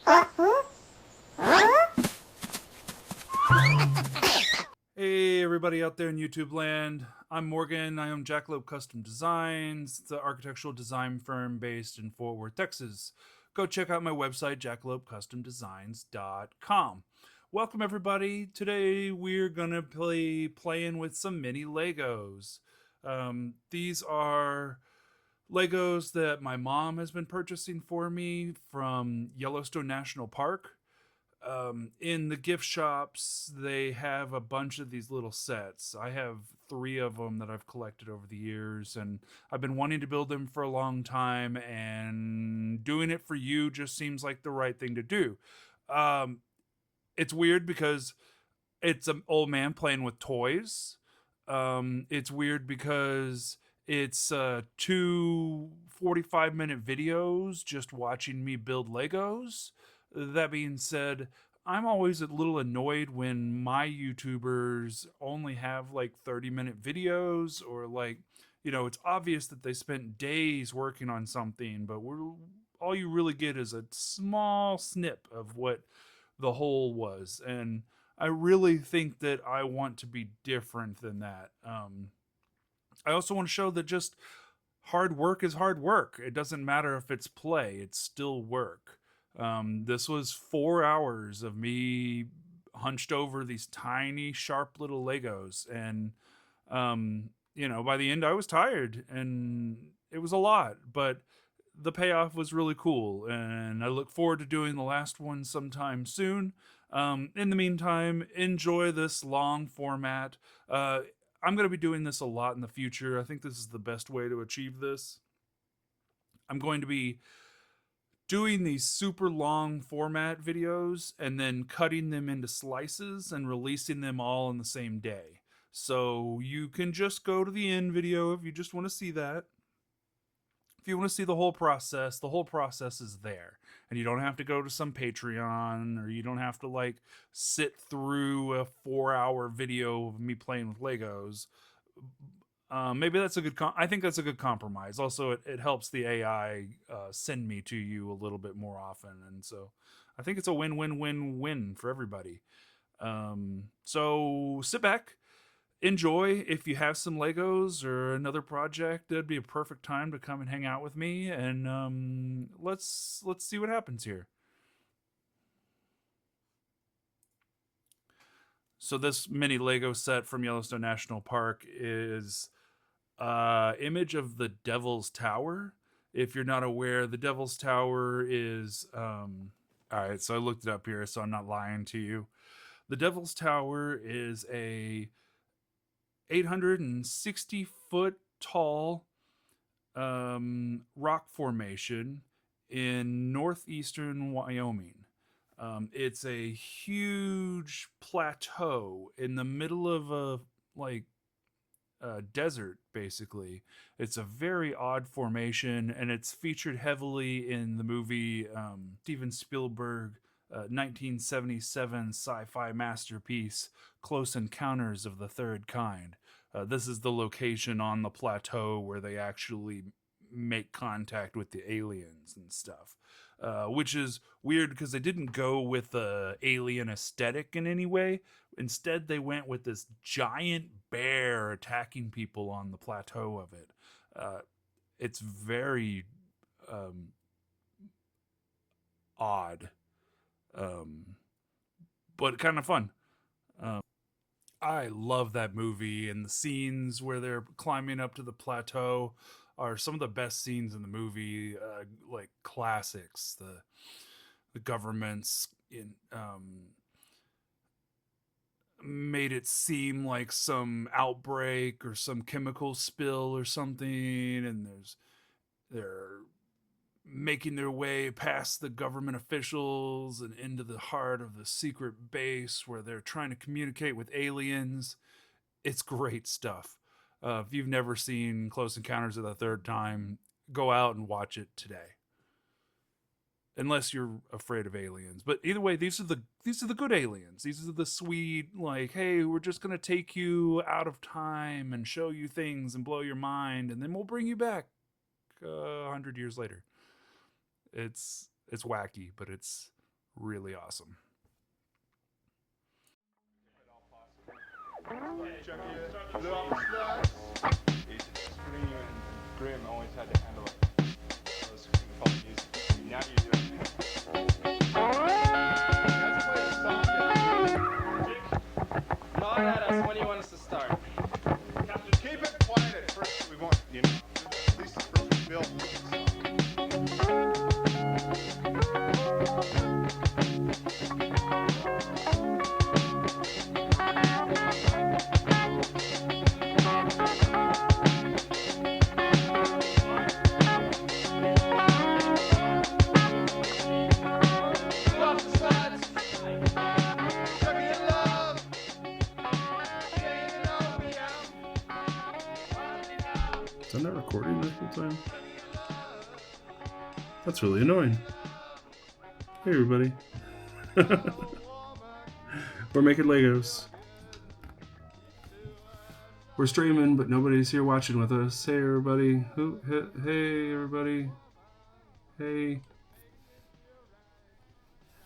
Hey everybody out there in YouTube land, I'm Morgan. I own Jackalope Custom Designs. It's an architectural design firm based in Fort Worth, Texas. Go check out my website, jackalopecustomdesigns.com. Welcome everybody. Today we're gonna playing with some mini Legos. These are Legos that my mom has been purchasing for me from Yellowstone National Park. In the gift shops, they have a bunch of these little sets. I have three of them that I've collected over the years, and I've been wanting to build them for a long time, and doing it for you just seems like the right thing to do. Um, it's weird because it's an old man playing with toys. It's weird because it's two 45-minute videos just watching me build Legos. That being said, I'm always a little annoyed when my YouTubers only have like 30-minute videos, or like, it's obvious that they spent days working on something, but all you really get is a small snip of what the whole was. And I really think that I want to be different than that. I also want to show that just hard work is hard work. It doesn't matter if it's play, it's still work. This was 4 hours of me hunched over these tiny, sharp little Legos. And, by the end, I was tired and it was a lot, but the payoff was really cool. And I look forward to doing the last one sometime soon. In the meantime, enjoy this long format. I'm going to be doing this a lot in the future. I think this is the best way to achieve this. I'm going to be doing these super long format videos and then cutting them into slices and releasing them all in the same day. So you can just go to the end video if you just want to see that. If you want to see the whole process is there. And you don't have to go to some Patreon, or you don't have to like sit through a 4-hour video of me playing with Legos. Maybe that's a good. I think that's a good compromise. Also, it helps the AI send me to you a little bit more often, and so I think it's a win-win-win-win for everybody. So sit back, enjoy. If you have some Legos or another project, that'd be a perfect time to come and hang out with me, and let's see what happens here. So this mini Lego set from Yellowstone National Park is image of the Devil's Tower. If you're not aware, the Devil's Tower is all right. So I looked it up here, so I'm not lying to you. The Devil's Tower is a 860-foot tall rock formation in northeastern Wyoming. It's a huge plateau in the middle of a like desert, basically. It's a very odd formation, and it's featured heavily in the movie Steven Spielberg 1977 sci-fi masterpiece Close Encounters of the Third Kind. This is the location on the plateau where they actually make contact with the aliens and stuff. Which is weird because they didn't go with the alien aesthetic in any way. Instead, they went with this giant bear attacking people on the plateau of it. It's very odd, but kind of fun. I love that movie, and the scenes where they're climbing up to the plateau are some of the best scenes in the movie. Like classics. The government's in made it seem like some outbreak or some chemical spill or something, and they're making their way past the government officials and into the heart of the secret base where they're trying to communicate with aliens. It's great stuff. If you've never seen Close Encounters of the Third Time, go out and watch it today. Unless you're afraid of aliens, but either way, these are the good aliens. These are the sweet, like, hey, we're just gonna take you out of time and show you things and blow your mind, and then we'll bring you back 100 years later. It's wacky, but really awesome. Grim always had to handle it. Those music. Now you do it. Not at us. When do you want us to start? Keep it quiet at first. We want, you know, at least the first build. Is that not recording this whole time? That's really annoying. Hey everybody. We're making Legos. We're streaming, but nobody's here watching with us. Hey everybody. Hey everybody. Hey.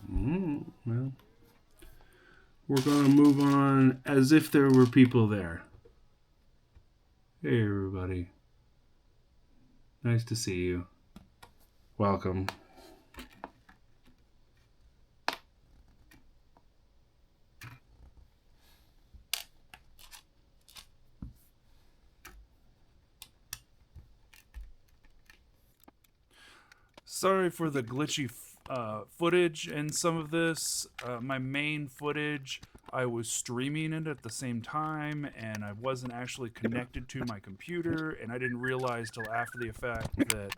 Well, we're gonna move on as if there were people there. Hey everybody. Nice to see you. Welcome. Sorry for the glitchy footage in some of this. My main footage, I was streaming it at the same time, and I wasn't actually connected to my computer, and I didn't realize till after the effect that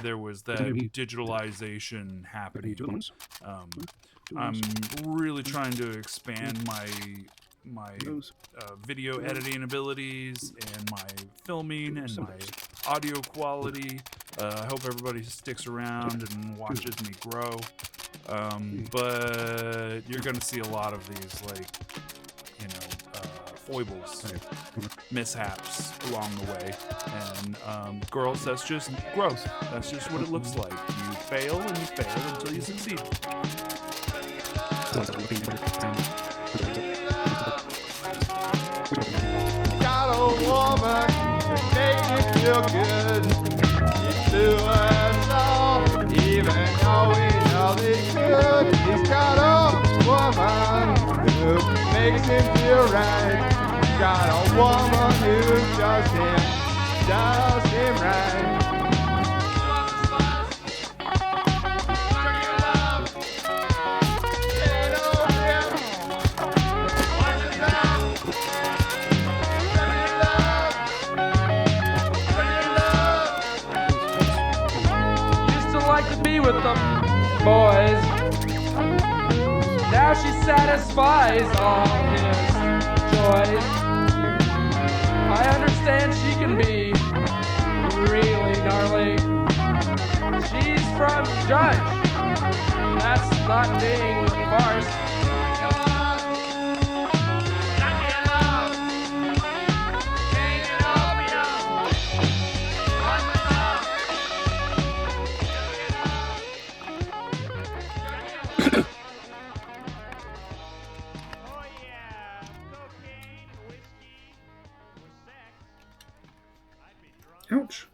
there was that digitalization happening. I'm really trying to expand my video editing abilities and my filming and my audio quality. I hope everybody sticks around and watches me grow. But you're gonna see a lot of these, like, you know, foibles, mishaps along the way. And girls, that's just growth. That's just what it looks like. You fail and you fail until you succeed. Got a woman that makes you feel good. You do us all, even though we know they could. He's got a woman who makes him feel right. Got a woman who does him right. With the boys. Now she satisfies all his joys. I understand she can be really gnarly. She's from Judge. That's not being farce. Ouch.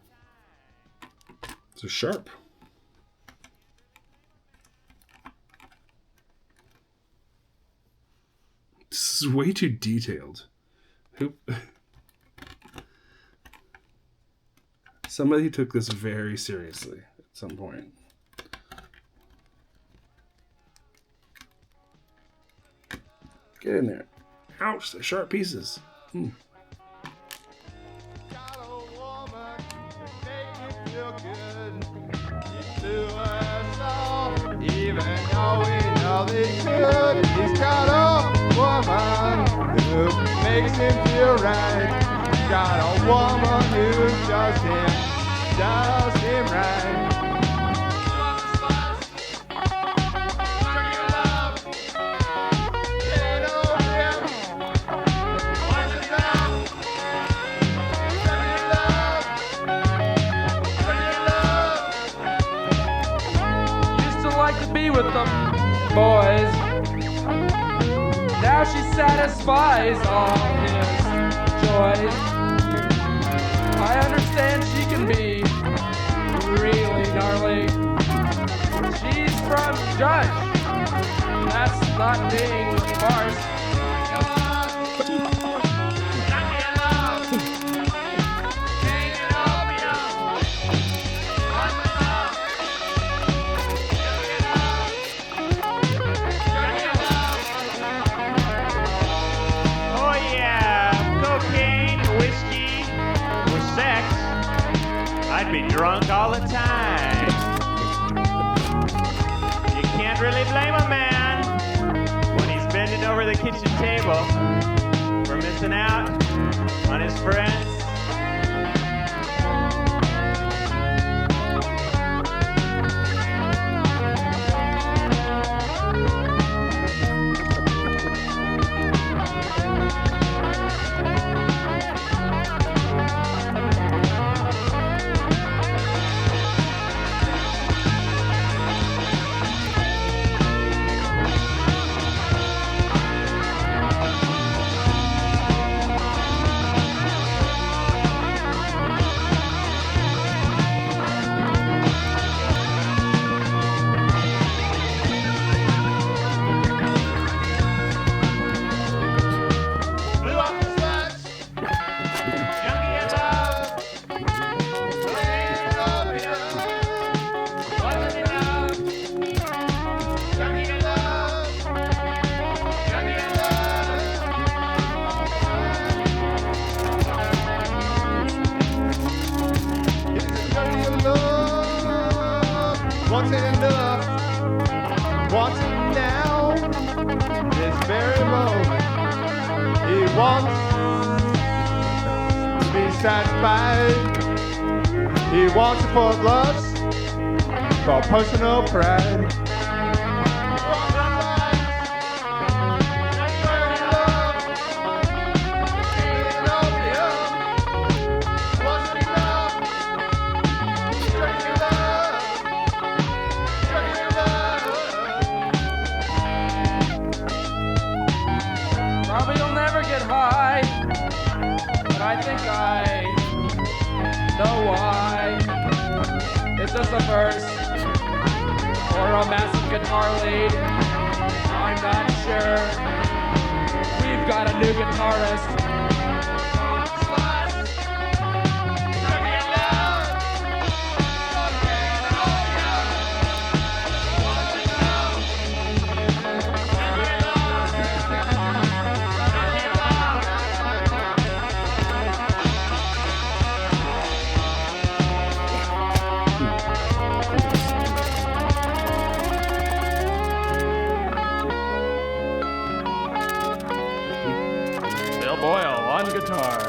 It's a sharp. This is way too detailed. Somebody took this very seriously at some point. Get in there. Ouch, they're sharp pieces. Even though we know they could, he's got a woman who makes him feel right. Got a woman who does him right. with the boys. Now she satisfies all his joys. I understand she can be really gnarly. She's from Judge. That's not being farce. I'd be drunk all the time. You can't really blame a man when he's bending over the kitchen table for missing out on his friends. Wants it enough, wants it now, this very moment. He wants to be satisfied. He wants it for lust, for personal pride. I think I know why. Is this a verse or a massive guitar lead? I'm not sure. We've got a new guitarist. Boyle on guitar.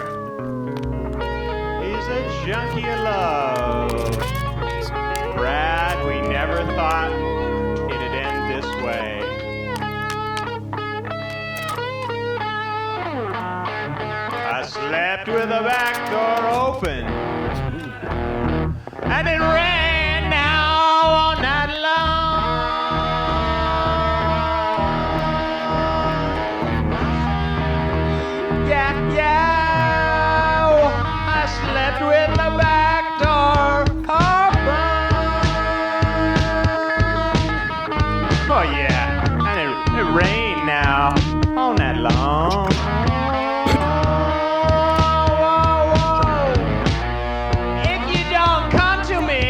He's a junkie of love. Brad, we never thought it'd end this way. I slept with the back door open, and it rained now all night long. Slept with the back door open. Oh yeah, and it rained now all night long. Whoa, whoa, whoa. If you don't come to me,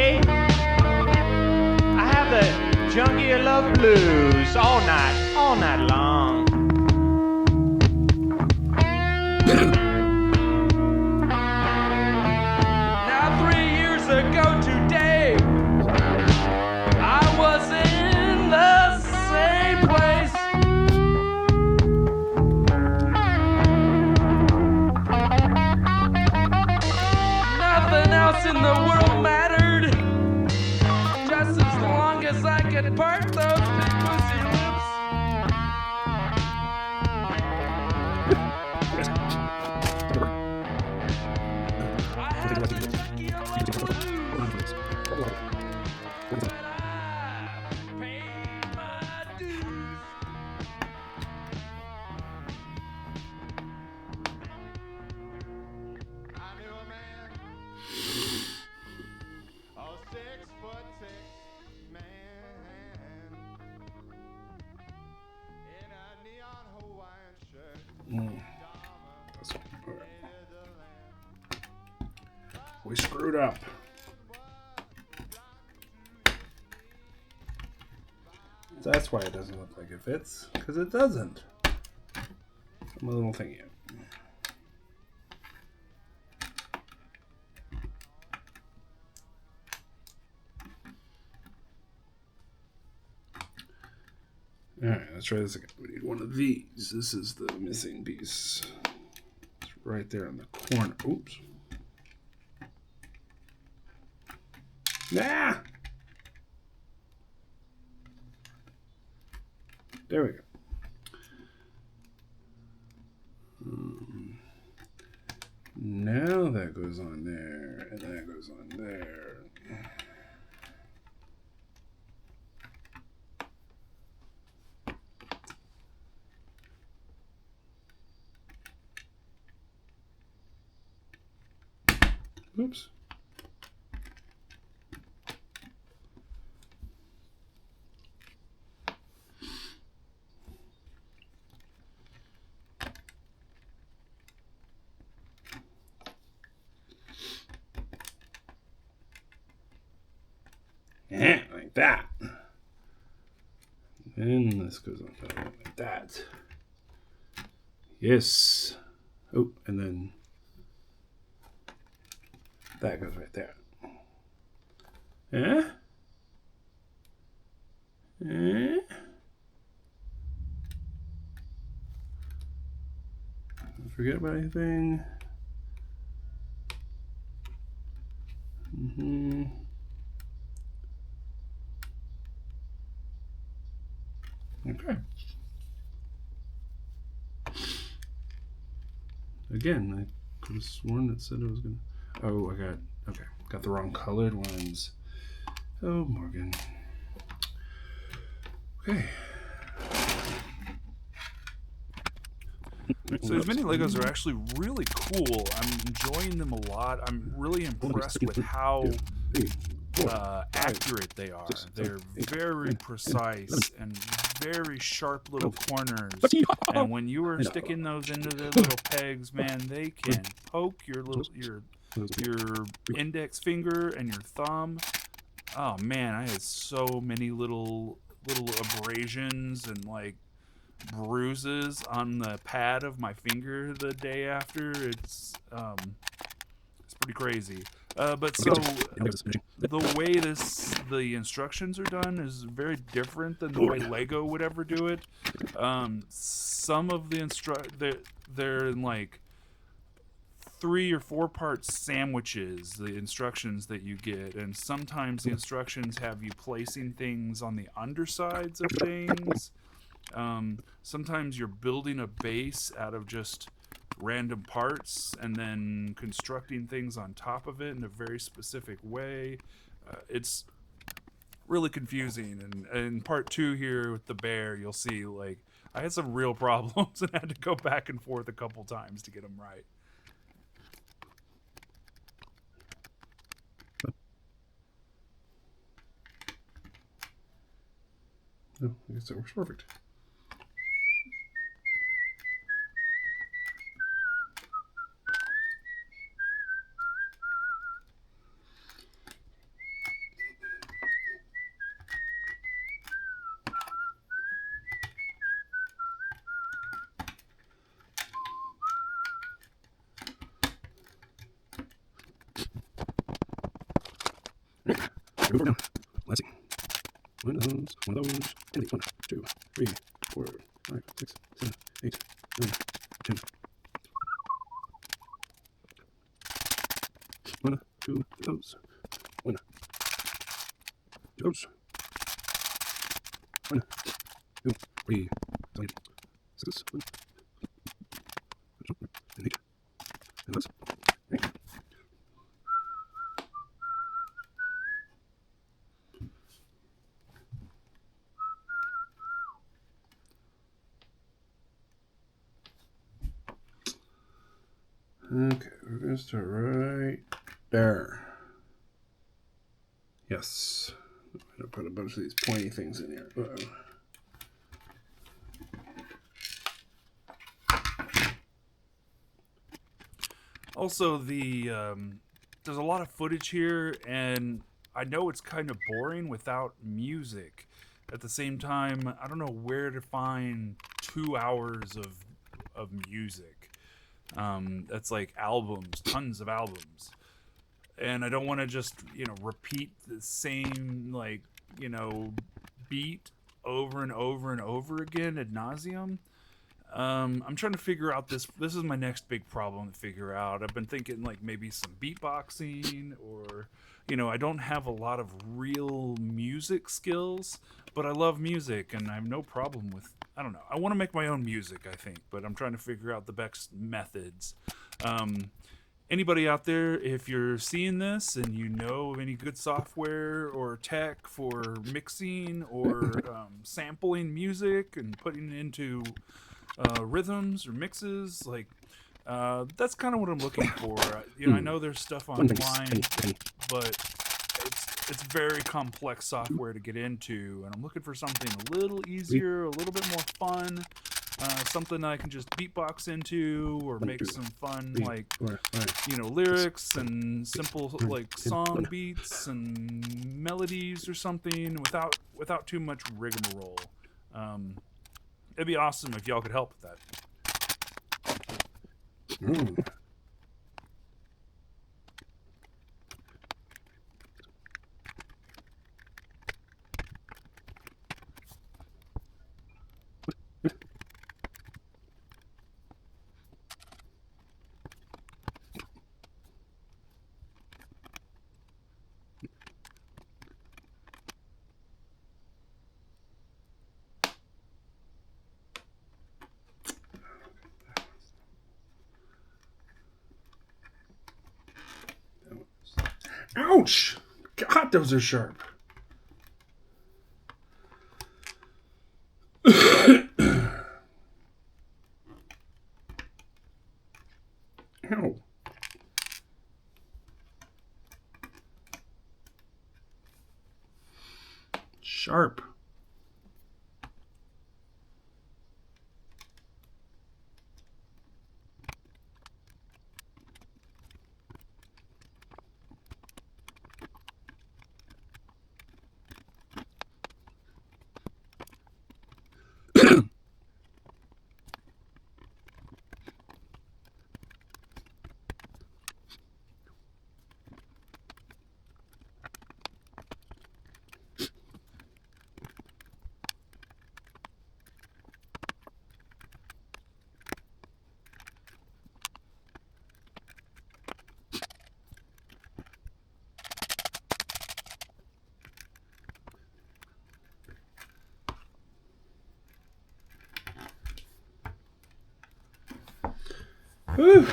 I have the junkie of love blues all night long. Ago today, I was in the same place. Nothing else in the world mattered, just as long as I could part those big pussy lips. I had the junkie of love blues. When I paid That's okay. We screwed up. That's why it doesn't look like it fits, because it doesn't. I'm a little thingy. Alright, let's try this again. We need one of these. This is the missing piece. It's right there in the corner. Oops. Nah! There we go. Now that goes on there, and that goes on there. Oops. Yeah, like that. And this goes on top like that. Yes. Oh, and then that goes right there. Yeah? Yeah? Don't forget about anything. Okay. Again, I could have sworn it said it was gonna. Oh, got the wrong colored ones. Oh, Morgan. Okay. So these mini Legos are actually really cool. I'm enjoying them a lot. I'm really impressed with how accurate they are. They're very precise and very sharp little corners. And when you are sticking those into the little pegs, man, they can poke your index finger and your thumb. Oh man, I had so many little abrasions and like bruises on the pad of my finger the day after. It's pretty crazy. But so the way the instructions are done is very different than the way Lego would ever do it. Some of the they're in like 3 or 4 part sandwiches, the instructions that you get, and sometimes the instructions have you placing things on the undersides of things. Sometimes you're building a base out of just random parts and then constructing things on top of it in a very specific way. It's really confusing, and in part 2 here with the bear, you'll see like I had some real problems and had to go back and forth a couple times to get them right. Oh, I guess that works perfect. Over now. Let's see. One of those, and 1, 2, 3, 4, 5, 6, 7, 8, 9, 10. 1, 2 of those. 1, 2 of those. 1, 2, 3, 5, 6, 7, 8, and those. Okay, we're going to start right there. Yes. I'm going to put a bunch of these pointy things in here. Uh-oh. Also, there's a lot of footage here, and I know it's kind of boring without music. At the same time, I don't know where to find 2 hours of music. That's like albums, tons of albums. And I don't want to just, repeat the same, beat over and over and over again ad nauseum. I'm trying to figure out this is my next big problem to figure out. I've been thinking like maybe some beatboxing, or I don't have a lot of real music skills, but I love music and I have no problem with, I don't know, I want to make my own music, I think, but I'm trying to figure out the best methods. Anybody out there, if you're seeing this and you know of any good software or tech for mixing or sampling music and putting it into rhythms or mixes, that's kind of what I'm looking for. I know there's stuff online, but it's very complex software to get into, and I'm looking for something a little easier, a little bit more fun, something I can just beatbox into or make some fun lyrics and simple song beats and melodies or something without too much rigmarole. It'd be awesome if y'all could help with that. Ouch! God, those are sharp. Ow. Sharp. Whew.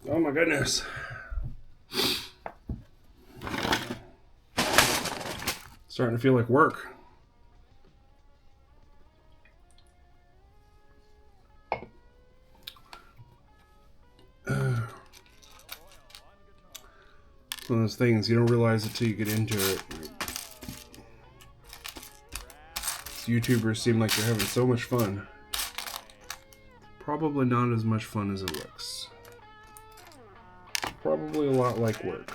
Oh my goodness. Starting to feel like work. One of those things you don't realize it till you get into it. These YouTubers seem like they're having so much fun. Probably not as much fun as it looks. Probably a lot like work.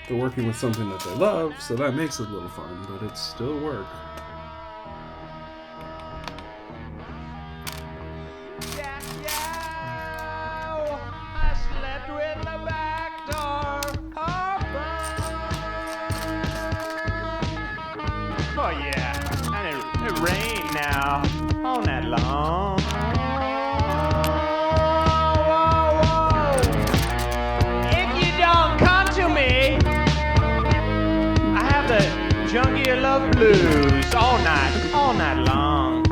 They're working with something that they love, so that makes it a little fun, but it's still work. Oh yeah, and it rained now all night long. Whoa. If you don't come to me, I have the junkie of love blues all night long.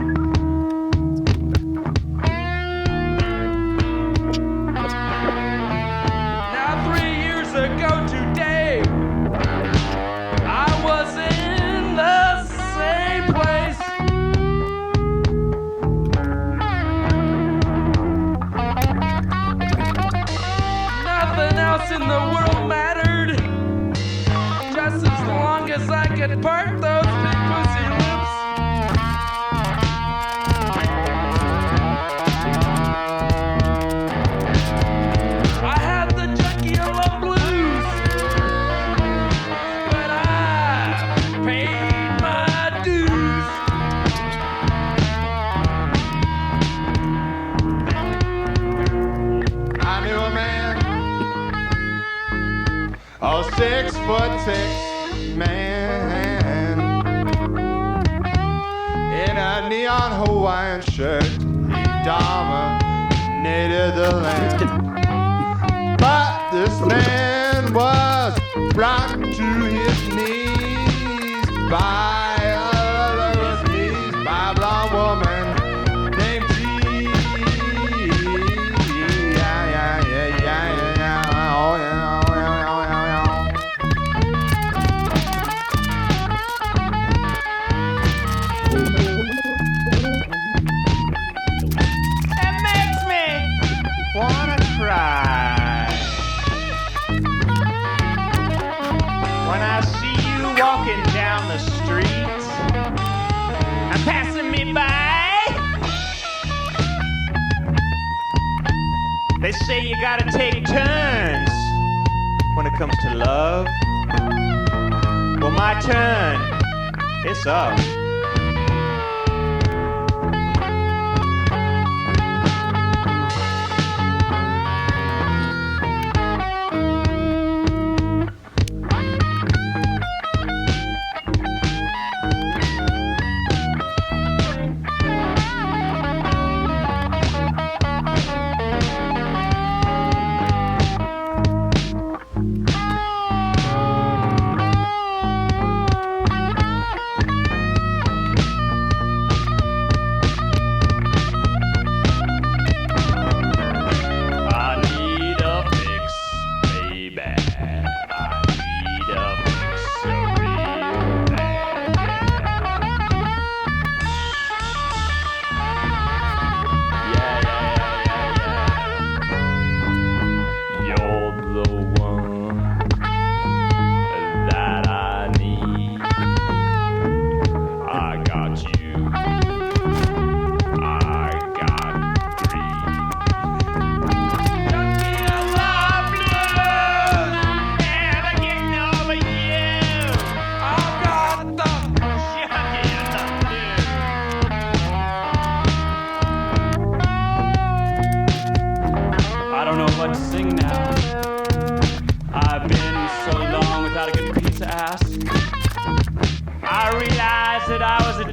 Now 3 years ago today, I was in the same place. Nothing else in the world mattered, just as long as I could part those big pussy lips. 6'6" man in a neon Hawaiian shirt. He dominated the land. But this man was brought to his knees by a blonde woman named T. It makes me wanna cry when I see you walking down the street and passing me by. They say you gotta take turns when it comes to love. Well, my turn, it's up.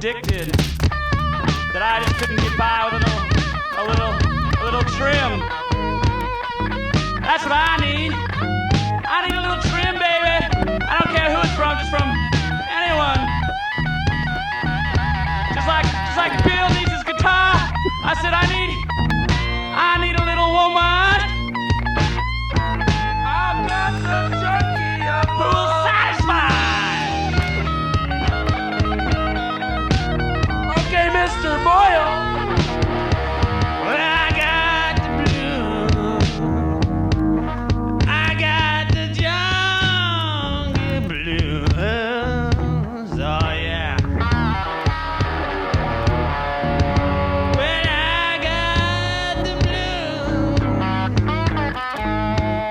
Addicted, that I just couldn't get by with a little trim. That's what I need. I need a little trim, baby. I don't care who it's from, just from anyone. Just like Bill needs his guitar. I said I need a little woman. I've got the junkie who'll satisfy. Mr. Boyle. Well, I got the blues. I got the jungle blues. Oh, yeah. Well, I got the blues.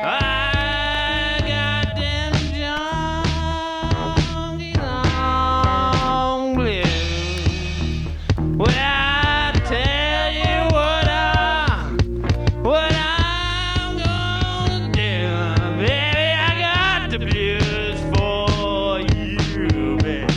I got them jungle blues. Well, I tell you what I'm gonna do, baby. I got the blues for you, baby.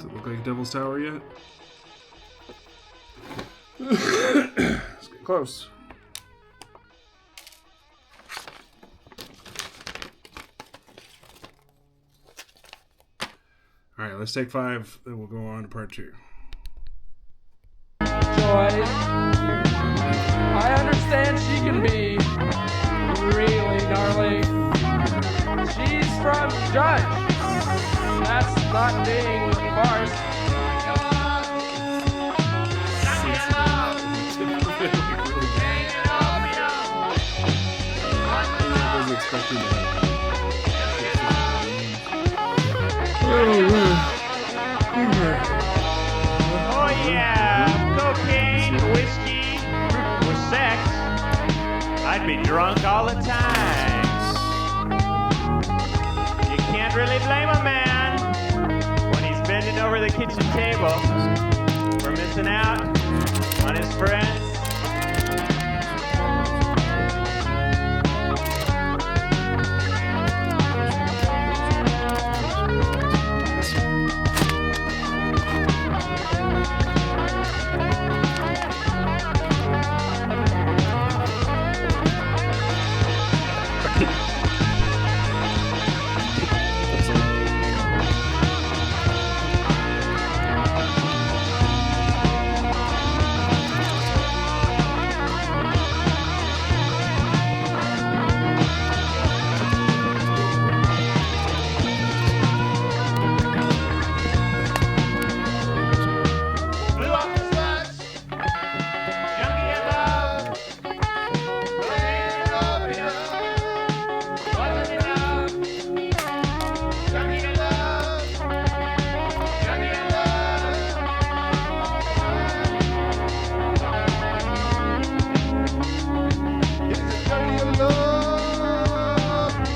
Does it look like Devil's Tower yet? Let's get close. All right, let's take 5. Then we'll go on to part 2. Joyce, I understand she can be really gnarly. She's from Judge. That's not being farce. I was expecting that. Oh yeah, cocaine, whiskey, with sex. I'd be drunk all the time. You can't really blame a man when he's bending over the kitchen table for missing out on his friends.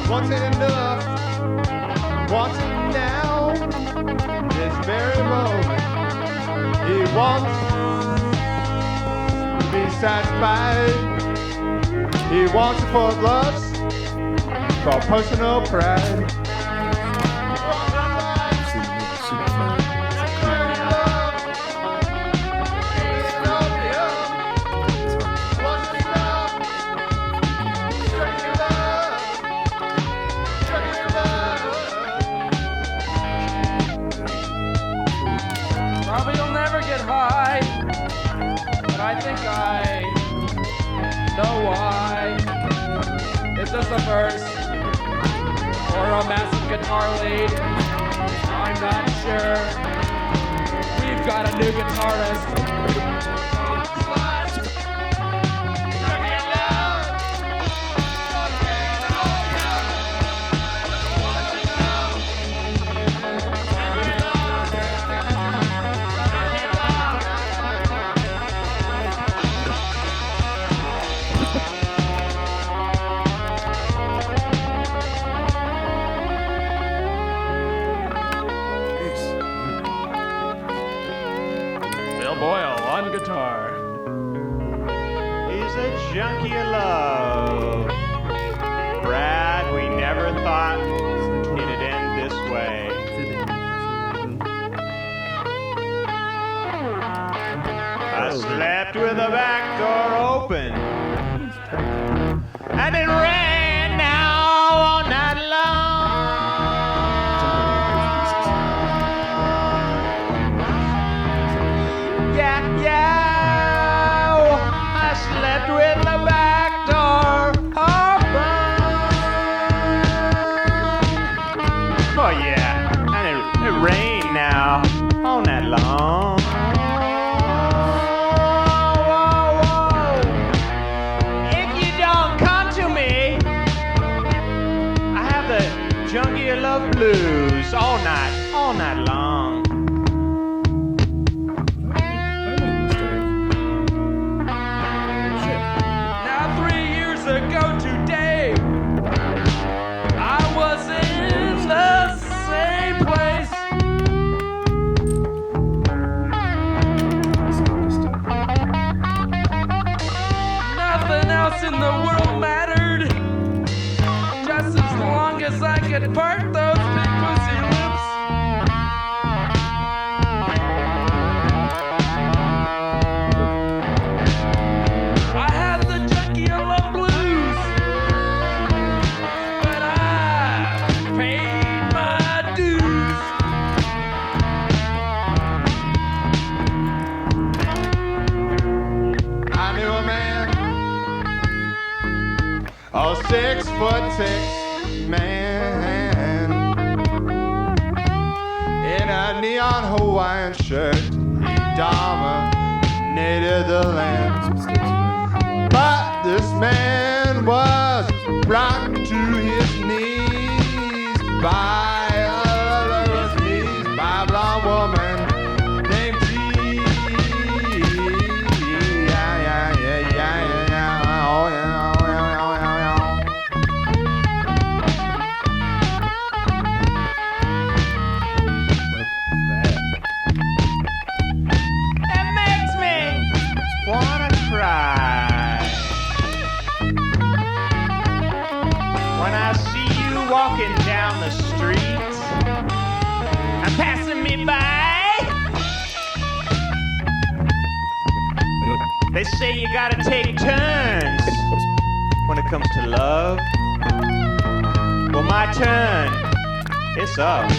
Wants it enough, wants it now, this very moment. He wants to be satisfied. He wants it for lust, for personal pride. Probably you'll never get high, but I think I know why. Is this a verse or a massive guitar lead? I'm not sure. We've got a new guitarist. Boyle on guitar. He's a junkie of love. Brad, we never thought it'd end this way. I slept with the back door open, and it rained now all night long. I slept with the back door open. Oh yeah, and it rained now all night long. Whoa. If you don't come to me, I have the junkie of love blues all night long. Ago today, I was in the same place. Nothing else in the world mattered, just as long as I could part those big pussy lips. 6 man in a neon Hawaiian shirt. He dominated the land. But this man was brought to his knees by a blonde woman named T. Yeah. Oh, yeah. It makes me wanna cry when I see you walking down the street and passing me by. They say you gotta take turns when it comes to love. Well, my turn, it's up.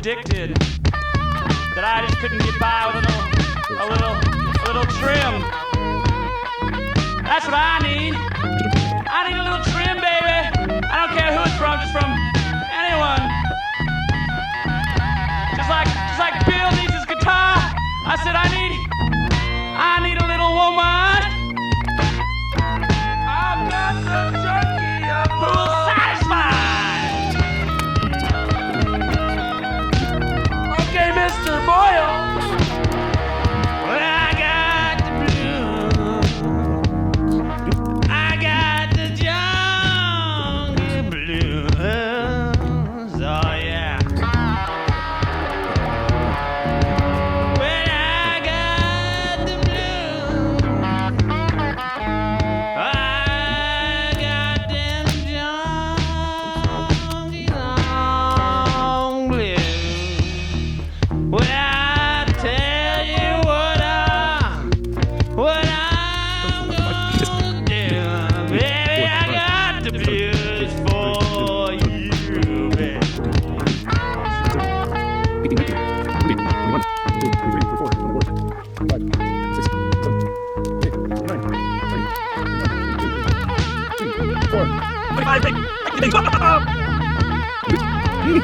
Addicted that I just couldn't get by with a little trim. That's what I need. I need a little trim, baby. I don't care who it's from, just from anyone. Just like Bill needs his guitar. I said I need a little woman. I'm not the junkie who will satisfy. Mr. Boyle. Well, I got the blues. I got the jungle blues. Oh, yeah. Well, I got the blues. I got them jungle blues. Well, I tell you what I'm gonna do, baby. I got the blues for you, baby. 1, 2, 3, 4, 5, 6, 7, 8, 9, 10, 11, 12, 13, 14, 15.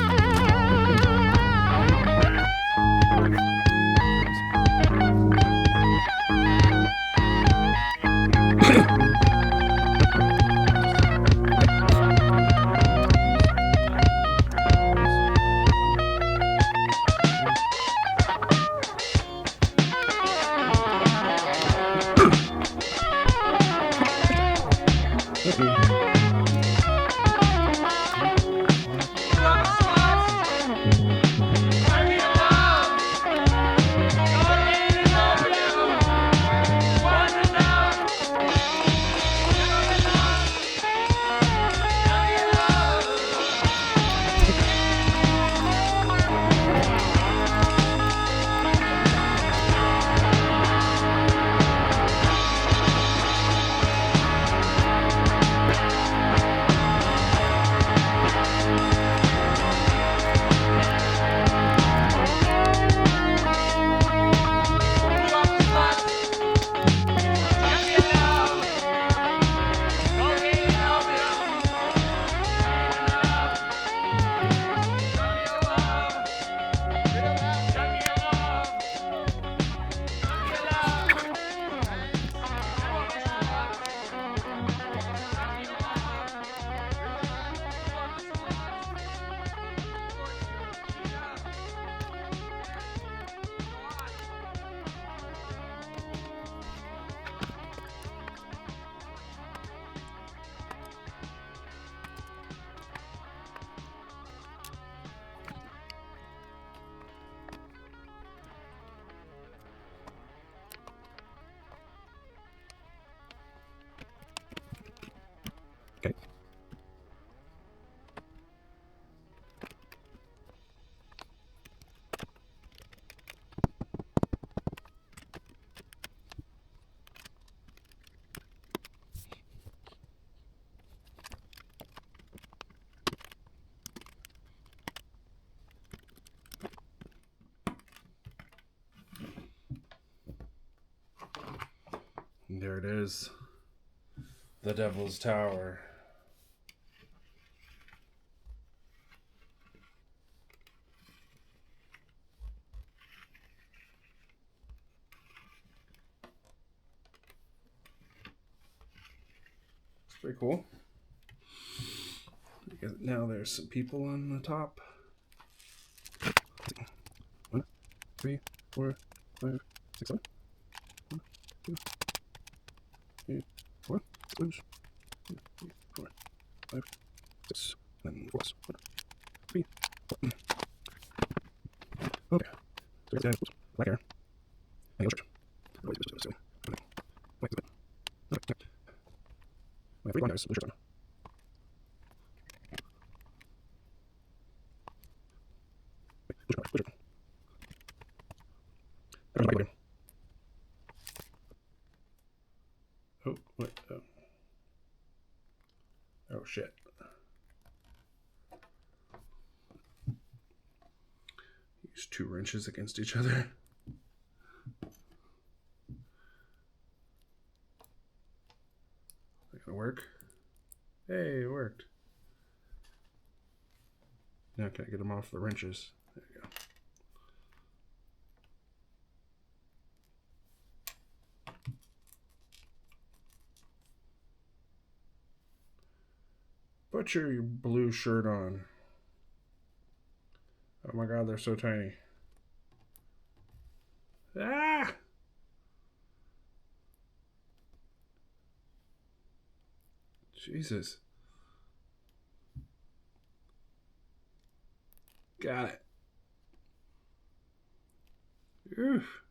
Okay. And there it is. The Devil's Tower. It's pretty cool. Now there's some people on the top. 1, 3, 4, 5, 6, 7. 1, 2, 3, 4. 2, 3, 4, 5, 6, 7, 4. 1, 3, 4. Okay. So we got the black hair. And yellow shirt. Wait, okay. We have 3 blonde guys, blue shirts on. Blue shirt. Oh, what? Oh, shit. Use 2 wrenches against each other. That gonna work? Hey, it worked. Now can I get them off the wrenches? There you go. Put your blue shirt on. Oh my god, they're so tiny. Ah! Jesus. Got it. Oof.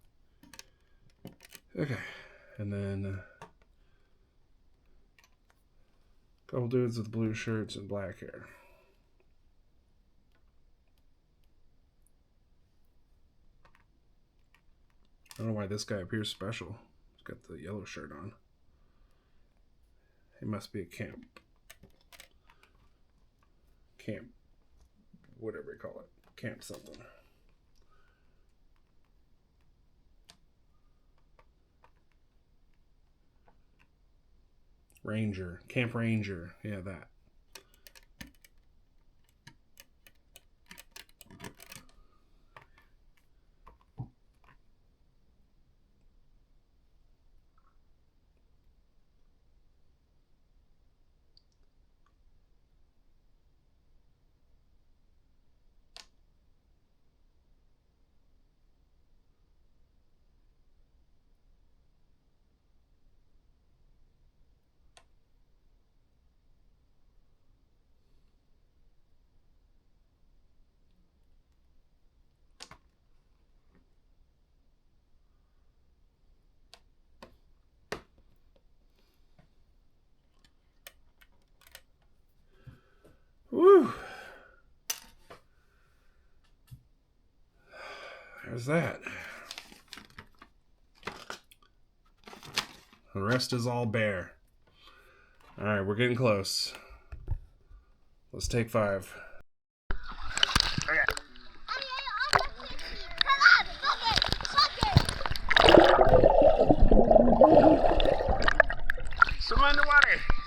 Okay. And then a couple dudes with blue shirts and black hair. I don't know why this guy appears special. He's got the yellow shirt on. He must be a camp, whatever you call it. Camp something. Ranger. Camp Ranger. Yeah, that. Woo! There's that. The rest is all bare. Alright, we're getting close. Let's take 5.